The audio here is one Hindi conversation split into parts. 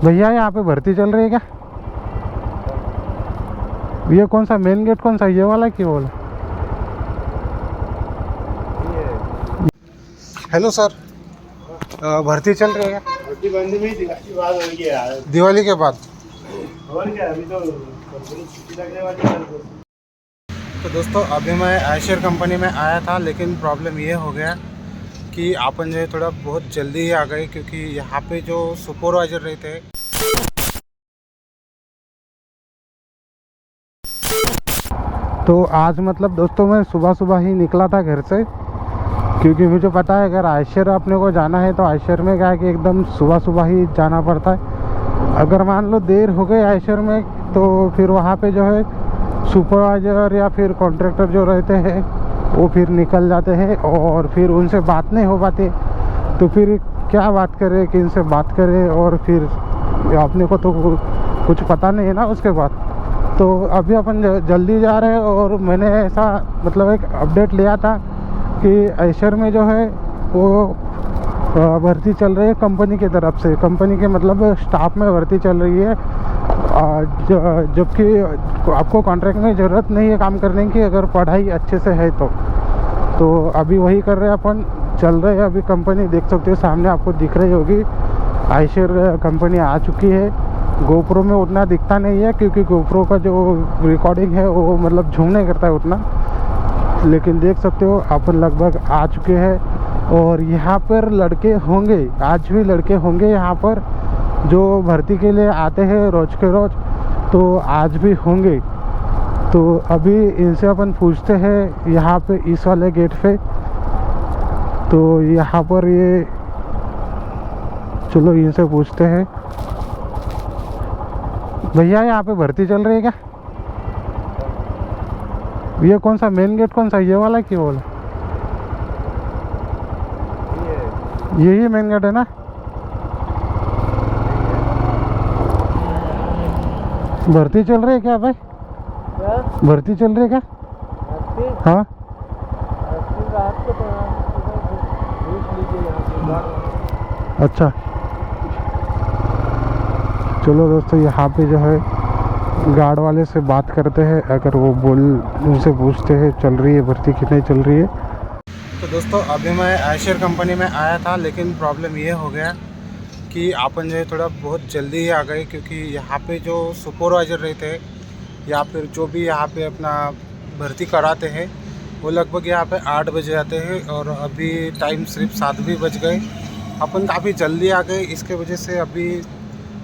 भैया यहाँ पे भर्ती चल रही है क्या? ये कौन सा मेन गेट, कौन सा, ये वाला कि वो वाला? हेलो सर, भर्ती चल रही है क्या? भर्ती बंदी में दिवाली बाद हो गई यार। दिवाली के बाद? और क्या, अभी तो कंपनी छुट्टी लगने वाली है। तो दोस्तों अभी मैं आयशर कंपनी में आया था, लेकिन प्रॉब्लम ये हो गया कि अपन जो है थोड़ा बहुत जल्दी ही आ गए, क्योंकि यहाँ पे जो सुपरवाइजर रहते हैं तो आज मतलब दोस्तों मैं सुबह सुबह ही निकला था घर से, क्योंकि मुझे पता है अगर आयशर अपने को जाना है तो आयशर में क्या है कि एकदम सुबह सुबह ही जाना पड़ता है। अगर मान लो देर हो गई आयशर में तो फिर वहाँ पे जो है सुपरवाइजर या फिर कॉन्ट्रैक्टर जो रहते हैं वो फिर निकल जाते हैं और फिर उनसे बात नहीं हो पाती, तो फिर क्या बात करें, किन से बात करें, और फिर अपने को तो कुछ पता नहीं है ना उसके बाद। तो अभी अपन जल्दी जा रहे हैं और मैंने ऐसा मतलब एक अपडेट लिया था कि आयशर में जो है वो भर्ती चल रही है कंपनी की तरफ से, कंपनी के मतलब स्टाफ में भर्ती चल रही है, जबकि आपको कॉन्ट्रैक्ट में ज़रूरत नहीं है काम करने की अगर पढ़ाई अच्छे से है तो अभी वही कर रहे हैं अपन, चल रहे हैं अभी कंपनी। देख सकते हो सामने आपको दिख रही होगी आयशर कंपनी आ चुकी है। गोप्रो में उतना दिखता नहीं है क्योंकि गोप्रो का जो रिकॉर्डिंग है वो मतलब झूम नहीं करता है उतना, लेकिन देख सकते हो अपन लगभग आ चुके हैं। और यहाँ पर लड़के होंगे, आज भी लड़के होंगे यहाँ पर जो भर्ती के लिए आते हैं रोज के रोज, तो आज भी होंगे। तो अभी इनसे अपन पूछते हैं यहाँ पे इस वाले गेट पे, तो यहाँ पर ये चलो इनसे पूछते हैं। भैया यहाँ पे भर्ती चल रही है क्या? ये कौन सा मेन गेट, कौन सा, ये वाला कि वो वाला? यही मेन गेट है ना? भर्ती चल रही है क्या भाई? क्या भर्ती चल रही है क्या? भर्ती? हाँ भर्ती रात को पूछ लीजिए यहाँ से। अच्छा चलो दोस्तों, यहाँ पे जो है गार्ड वाले से बात करते हैं, अगर वो उनसे पूछते हैं चल रही है भर्ती कि नहीं चल रही है। तो दोस्तों अभी मैं आयशर कंपनी में आया था, लेकिन प्रॉब्लम ये हो गया कि अपन जो है थोड़ा बहुत जल्दी ही आ गए, क्योंकि यहाँ पे जो सुपरवाइजर रहते हैं या फिर जो भी यहाँ पे अपना भर्ती कराते हैं वो लगभग यहाँ पे 8 बजे आते हैं और अभी टाइम सिर्फ 7 भी बज गए। अपन काफ़ी जल्दी आ गए, इसके वजह से अभी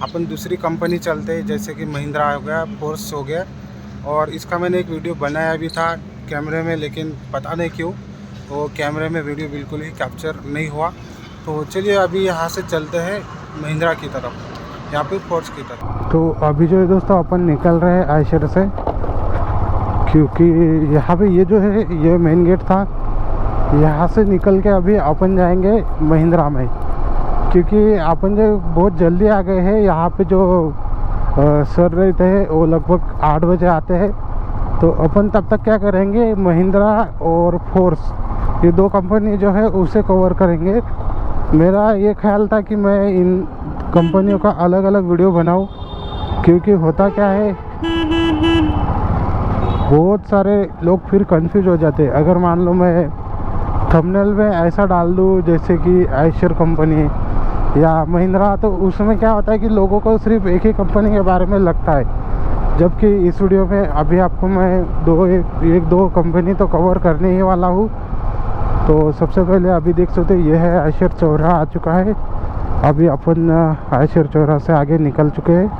अपन दूसरी कंपनी चलते हैं, जैसे कि महिंद्रा हो गया, फोर्स हो गया। और इसका मैंने एक वीडियो बनाया भी था कैमरे में, लेकिन पता नहीं क्यों वो कैमरे में वीडियो बिल्कुल ही कैप्चर नहीं हुआ। तो चलिए अभी यहाँ से चलते हैं महिंद्रा की तरफ या फिर फोर्स की तरफ। तो अभी जो है दोस्तों अपन निकल रहे हैं आयशर से, क्योंकि यहाँ पे ये जो है ये मेन गेट था, यहाँ से निकल के अभी अपन जाएंगे महिंद्रा में, क्योंकि अपन जो बहुत जल्दी आ गए हैं। यहाँ पे जो सर रहते हैं वो लगभग 8 बजे आते हैं, तो अपन तब तक क्या करेंगे, महिंद्रा और फोर्स ये 2 कंपनी जो है उसे कवर करेंगे। मेरा ये ख्याल था कि मैं इन कंपनियों का अलग अलग वीडियो बनाऊं, क्योंकि होता क्या है बहुत सारे लोग फिर कंफ्यूज हो जाते हैं। अगर मान लो मैं थंबनेल में ऐसा डाल दूं जैसे कि आयशर कंपनी या महिंद्रा, तो उसमें क्या होता है कि लोगों को सिर्फ एक ही कंपनी के बारे में लगता है, जबकि इस वीडियो में अभी आपको मैं एक दो कंपनी तो कवर करने ही वाला हूँ। तो सबसे पहले अभी देख सकते ये है आयशर चौराहा आ चुका है, अभी अपन आयशर चौराहा से आगे निकल चुके हैं।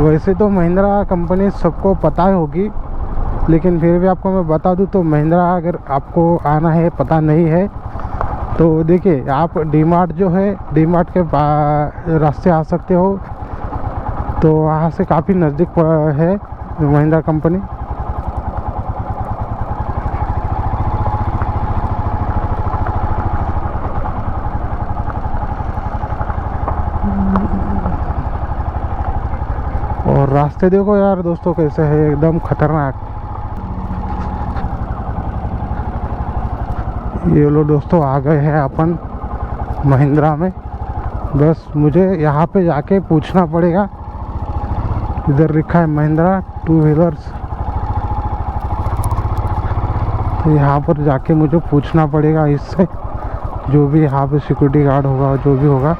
वैसे तो महिंद्रा कंपनी सबको पता होगी, लेकिन फिर भी आपको मैं बता दूं तो महिंद्रा अगर आपको आना है, पता नहीं है तो देखिए आप डी मार्ट जो है, डी मार्ट के रास्ते आ सकते हो, तो वहाँ से काफ़ी नज़दीक है महिंद्रा कंपनी। और रास्ते देखो यार दोस्तों कैसे है, एकदम खतरनाक। ये लो दोस्तों आ गए हैं अपन महिंद्रा में। बस मुझे यहाँ पे जाके पूछना पड़ेगा, इधर लिखा है महिंद्रा टू व्हीलर्स, तो यहाँ पर जाके मुझे पूछना पड़ेगा इससे, जो भी यहाँ पे सिक्योरिटी गार्ड होगा, जो भी होगा।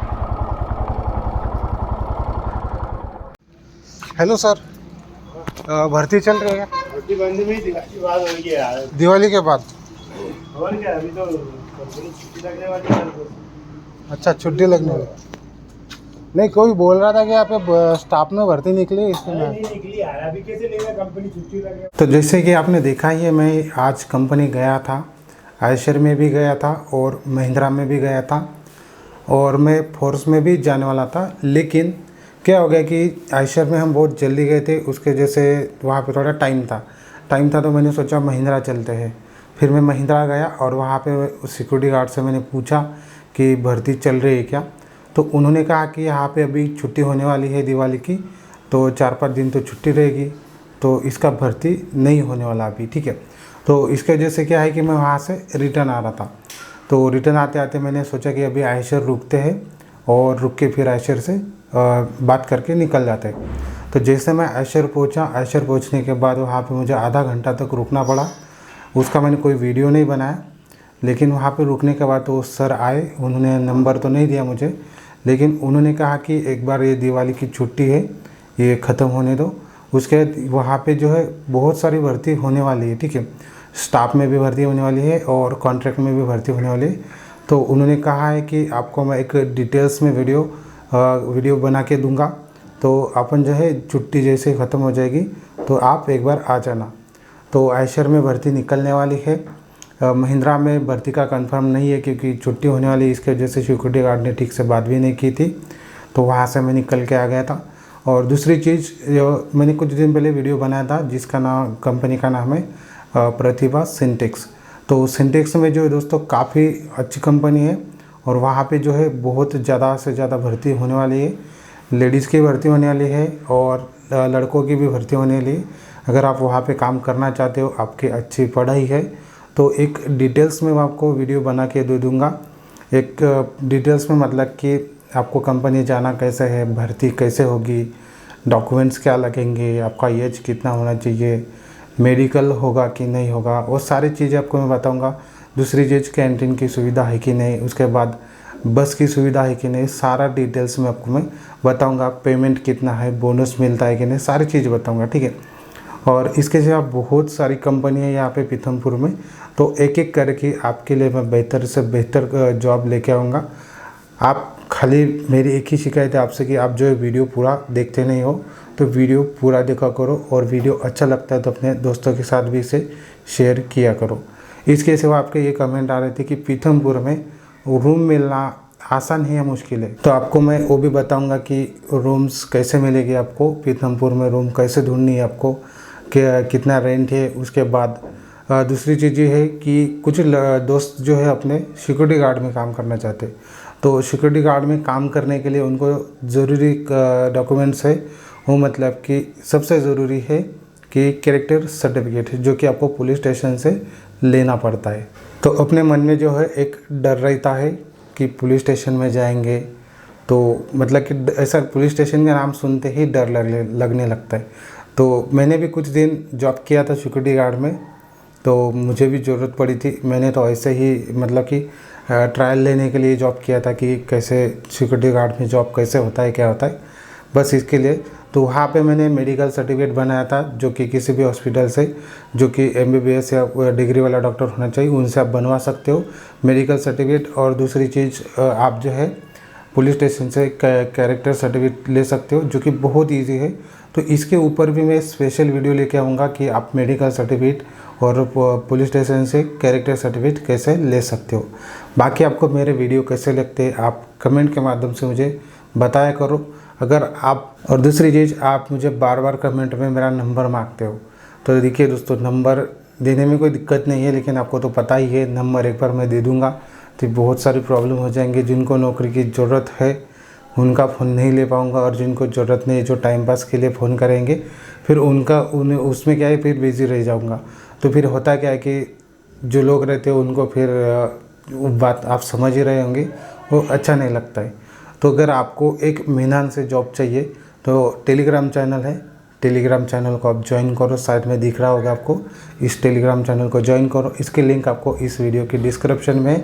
हेलो सर, भर्ती चल रही है? भर्ती बंद में ही दिवाली बाद हो गई यार। दिवाली के बाद? और क्या, अभी तो कंपनी छुट्टी लगने वाली है। अच्छा, छुट्टी लगने वाली। नहीं, कोई बोल रहा था कि यहाँ पे स्टाफ में भर्ती निकली, इसलिए नहीं निकली यार, अभी कैसे लेगा, कंपनी छुट्टी लगे। तो जैसे कि आपने देखा ही है, मैं आज कंपनी गया था, आयशर में भी गया था और महिंद्रा में भी गया था, और मैं फोर्स में भी जाने वाला था। लेकिन क्या हो गया कि आयशर में हम बहुत जल्दी गए थे, उसके जैसे वहाँ पे थोड़ा टाइम था, तो मैंने सोचा महिंद्रा चलते हैं। फिर मैं महिंद्रा गया और वहाँ पे सिक्योरिटी गार्ड से मैंने पूछा कि भर्ती चल रही है क्या, तो उन्होंने कहा कि यहाँ पे अभी छुट्टी होने वाली है दिवाली की, तो 4-5 दिन तो छुट्टी रहेगी, तो इसका भर्ती नहीं होने वाला अभी, ठीक है। तो इसके वजह से क्या है कि मैं वहाँ से रिटर्न आ रहा था, तो रिटर्न आते आते मैंने सोचा कि अभी आयशर रुकते हैं और रुक के फिर आयशर से बात करके निकल जाते हैं। तो जैसे मैं आयशर पहुँचा, आयशर पहुँचने के बाद वहाँ पे मुझे आधा घंटा तक रुकना पड़ा। उसका मैंने कोई वीडियो नहीं बनाया, लेकिन वहाँ पे रुकने के बाद तो सर आए, उन्होंने नंबर तो नहीं दिया मुझे, लेकिन उन्होंने कहा कि एक बार ये दिवाली की छुट्टी है, ये ख़त्म होने दो, उसके बाद वहाँ पे जो है बहुत सारी भर्ती होने वाली है, ठीक है। स्टाफ में भी भर्ती होने वाली है और कॉन्ट्रैक्ट में भी भर्ती होने वाली है। तो उन्होंने कहा है कि आपको मैं एक डिटेल्स में वीडियो बना के दूंगा, तो अपन जो है छुट्टी जैसे ख़त्म हो जाएगी तो आप एक बार आ जाना। तो आयशर में भर्ती निकलने वाली है, महिंद्रा में भर्ती का कंफर्म नहीं है क्योंकि छुट्टी होने वाली, इसके वजह से सिक्योरिटी गार्ड ने ठीक से बात भी नहीं की थी, तो वहाँ से मैं निकल के आ गया था। और दूसरी चीज़, जो मैंने कुछ दिन पहले वीडियो बनाया था जिसका नाम, कंपनी का नाम है प्रतिभा सिंटेक्स। तो सिंटेक्स में जो है दोस्तों काफ़ी अच्छी कंपनी है और वहाँ पे जो है बहुत ज़्यादा से ज़्यादा भर्ती होने वाली है, लेडीज़ की भर्ती होने वाली है और लड़कों की भी भर्ती होने वाली है। अगर आप वहाँ पे काम करना चाहते हो, आपकी अच्छी पढ़ाई है, तो एक डिटेल्स में मैं आपको वीडियो बना के दे दूँगा। एक डिटेल्स में मतलब कि आपको कंपनी जाना कैसे है, भर्ती कैसे होगी, डॉक्यूमेंट्स क्या लगेंगे, आपका एज कितना होना चाहिए, मेडिकल होगा कि नहीं होगा, वो सारी चीज़ें आपको मैं बताऊँगा। दूसरी चीज़, कैंटीन की सुविधा है कि नहीं, उसके बाद बस की सुविधा है कि नहीं, सारा डिटेल्स में आपको मैं बताऊँगा। पेमेंट कितना है, बोनस मिलता है कि नहीं, सारी चीज़ बताऊँगा, ठीक है। और इसके सिवा बहुत सारी कंपनी है यहाँ पे पीथमपुर में, तो एक एक करके आपके लिए मैं बेहतर से बेहतर जॉब लेके आऊँगा। आप खाली, मेरी एक ही शिकायत है आपसे कि आप जो है वीडियो पूरा देखते नहीं हो, तो वीडियो पूरा देखा करो और वीडियो अच्छा लगता है तो अपने दोस्तों के साथ भी इसे शेयर किया करो। इसके सिवा आपके ये कमेंट आ रहे थे कि पीथमपुर में रूम मिलना आसान है या मुश्किल है, तो आपको मैं वो भी बताऊंगा कि रूम्स कैसे मिलेगी आपको, पीथमपुर में रूम कैसे ढूंढनी है आपको, कितना रेंट है। उसके बाद दूसरी चीज़ ये है कि कुछ दोस्त जो है अपने सिक्योरिटी गार्ड में काम करना चाहते हैं, तो सिक्योरिटी गार्ड में काम करने के लिए उनको ज़रूरी डॉक्यूमेंट्स है, वो मतलब कि सबसे ज़रूरी है कि कैरेक्टर सर्टिफिकेट है, जो कि आपको पुलिस स्टेशन से लेना पड़ता है। तो अपने मन में जो है एक डर रहता है कि पुलिस स्टेशन में जाएंगे तो मतलब कि ऐसा पुलिस स्टेशन का नाम सुनते ही डर लगने लगता है। तो मैंने भी कुछ दिन जॉब किया था सिक्योरिटी गार्ड में, तो मुझे भी ज़रूरत पड़ी थी। मैंने तो ऐसे ही मतलब कि ट्रायल लेने के लिए जॉब किया था कि कैसे सिक्योरिटी गार्ड में जॉब कैसे होता है, क्या होता है, बस इसके लिए। तो वहाँ पे मैंने मेडिकल सर्टिफिकेट बनाया था, जो कि किसी भी हॉस्पिटल से, जो कि MBBS या डिग्री वाला डॉक्टर होना चाहिए, उनसे आप बनवा सकते हो मेडिकल सर्टिफिकेट। और दूसरी चीज़, आप जो है पुलिस स्टेशन से कैरेक्टर सर्टिफिकेट ले सकते हो, जो कि बहुत ईजी है। तो इसके ऊपर भी मैं स्पेशल वीडियो लेके आऊँगा कि आप मेडिकल सर्टिफिकेट और पुलिस स्टेशन से कैरेक्टर सर्टिफिकेट कैसे ले सकते हो। बाकी आपको मेरे वीडियो कैसे लगते हैं आप कमेंट के माध्यम से मुझे बताया करो। अगर आप और दूसरी चीज़ आप मुझे बार बार कमेंट में मेरा नंबर मांगते हो, तो देखिए दोस्तों नंबर देने में कोई दिक्कत नहीं है, लेकिन आपको तो पता ही है नंबर एक बार मैं दे दूँगा तो बहुत सारी प्रॉब्लम हो जाएंगी। जिनको नौकरी की ज़रूरत है उनका फ़ोन नहीं ले पाऊँगा, और जिनको ज़रूरत नहीं है जो टाइम पास के लिए फ़ोन करेंगे फिर उन्हें उसमें क्या है फिर बिज़ी रह जाऊँगा। तो फिर होता क्या है कि जो लोग रहते हैं उनको फिर वो बात आप समझ ही रहे होंगे, वो अच्छा नहीं लगता है। तो अगर आपको एक इत्मीनान से जॉब चाहिए तो टेलीग्राम चैनल है, टेलीग्राम चैनल को आप ज्वाइन करो, साइड में दिख रहा होगा आपको, इस टेलीग्राम चैनल को ज्वाइन करो। इसके लिंक आपको इस वीडियो के डिस्क्रिप्शन में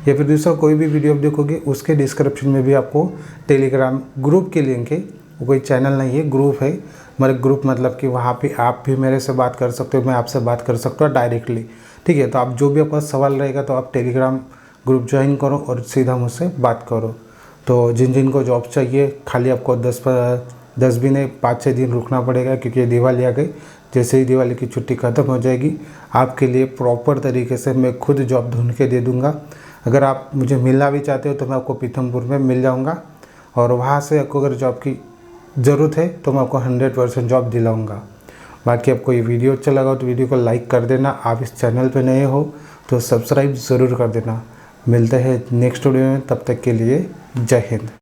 या फिर दूसरा कोई भी वीडियो आप देखोगे उसके डिस्क्रिप्शन में भी आपको टेलीग्राम ग्रुप के लिंक है। वो कोई चैनल नहीं है, ग्रुप है। मेरे ग्रुप मतलब कि वहाँ पे आप भी मेरे से बात कर सकते हो, मैं आपसे बात कर सकता हूँ डायरेक्टली, ठीक है। तो आप जो भी आपका सवाल रहेगा तो आप टेलीग्राम ग्रुप ज्वाइन करो और सीधा मुझसे बात करो। तो जिन को जॉब चाहिए खाली आपको 10 भी नहीं 5-6 दिन रुकना पड़ेगा, क्योंकि दिवाली आ गई। जैसे ही दिवाली की छुट्टी ख़त्म हो जाएगी आपके लिए प्रॉपर तरीके से मैं खुद जॉब ढूंढ के दे दूँगा। अगर आप मुझे मिलना भी चाहते हो तो मैं आपको पीथमपुर में मिल जाऊँगा, और वहाँ से आपको अगर जॉब की ज़रूरत है तो मैं आपको 100% जॉब दिलाऊँगा। बाकी आपको ये वीडियो अच्छा लगा तो वीडियो को लाइक कर देना। आप इस चैनल पे नए हो तो सब्सक्राइब ज़रूर कर देना। मिलते हैं नेक्स्ट वीडियो में, तब तक के लिए जय हिंद।